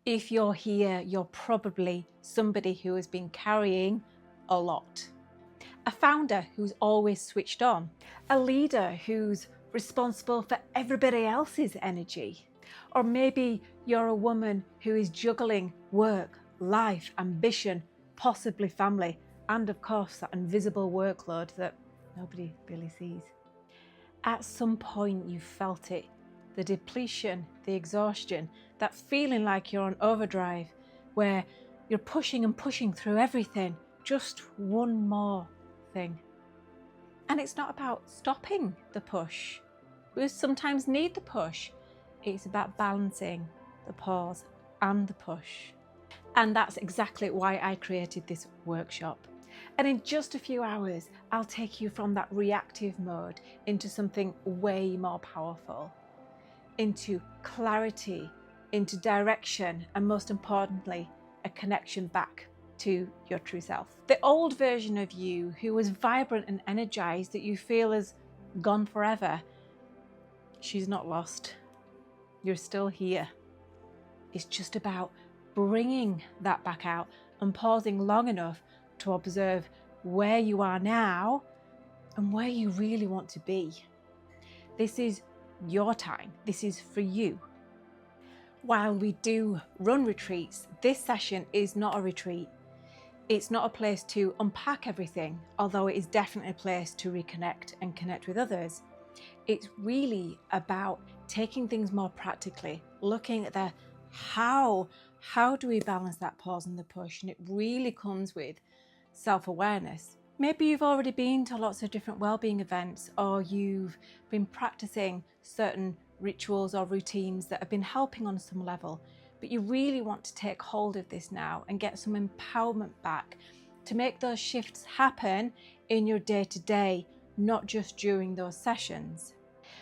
If you're here, you're probably somebody who has been carrying a lot. A founder who's always switched on. A leader who's responsible for everybody else's energy. Or maybe you're a woman who is juggling work, life, ambition, possibly family, and of course that invisible workload that nobody really sees. At some point you felt it, the depletion, the exhaustion, that feeling like you're on overdrive, where you're pushing and pushing through everything, just one more thing. And it's not about stopping the push. We sometimes need the push. It's about balancing the pause and the push. And that's exactly why I created this workshop. And in just a few hours, I'll take you from that reactive mode into something way more powerful, into clarity, into direction, and most importantly, a connection back to your true self. The old version of you who was vibrant and energized that you feel has gone forever, she's not lost. You're still here. It's just about bringing that back out and pausing long enough to observe where you are now and where you really want to be. This is your time. This is for you. While we do run retreats, this session is not a retreat. It's not a place to unpack everything, although it is definitely a place to reconnect and connect with others. It's really about taking things more practically, looking at the how do we balance that pause and the push, and it really comes with self-awareness. Maybe you've already been to lots of different wellbeing events, or you've been practicing certain rituals or routines that have been helping on some level, but you really want to take hold of this now and get some empowerment back to make those shifts happen in your day-to-day, not just during those sessions.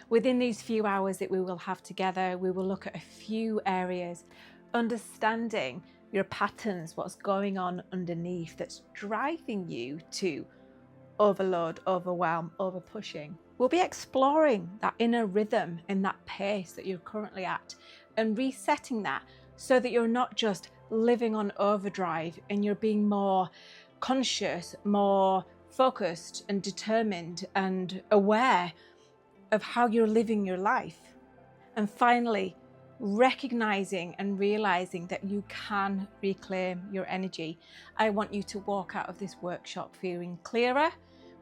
Within these few hours that we will have together, we will look at a few areas, understanding your patterns, what's going on underneath that's driving you to overload, overwhelm, over pushing. We'll be exploring that inner rhythm and that pace that you're currently at and resetting that so that you're not just living on overdrive and you're being more conscious, more focused and determined and aware of how you're living your life. And finally, recognizing and realizing that you can reclaim your energy. I want you to walk out of this workshop feeling clearer,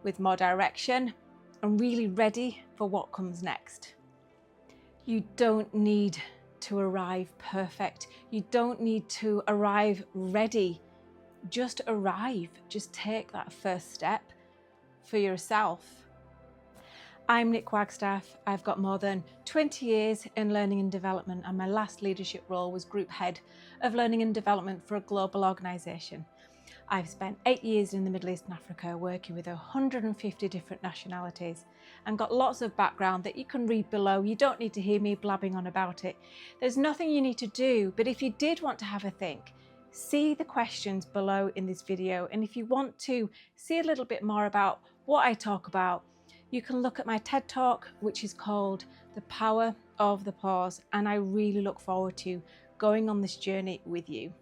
with more direction, and really ready for what comes next. You don't need to arrive perfect. You don't need to arrive ready. Just arrive. Just take that first step for yourself. I'm Nick Wagstaff. I've got more than 20 years in learning and development, and my last leadership role was Group Head of Learning and Development for a global organisation. I've spent 8 years in the Middle East and Africa working with 150 different nationalities and got lots of background that you can read below. You don't need to hear me blabbing on about it. There's nothing you need to do, but if you did want to have a think, see the questions below in this video, and if you want to see a little bit more about what I talk about, you can look at my TED Talk, which is called The Power of the Pause, and I really look forward to going on this journey with you.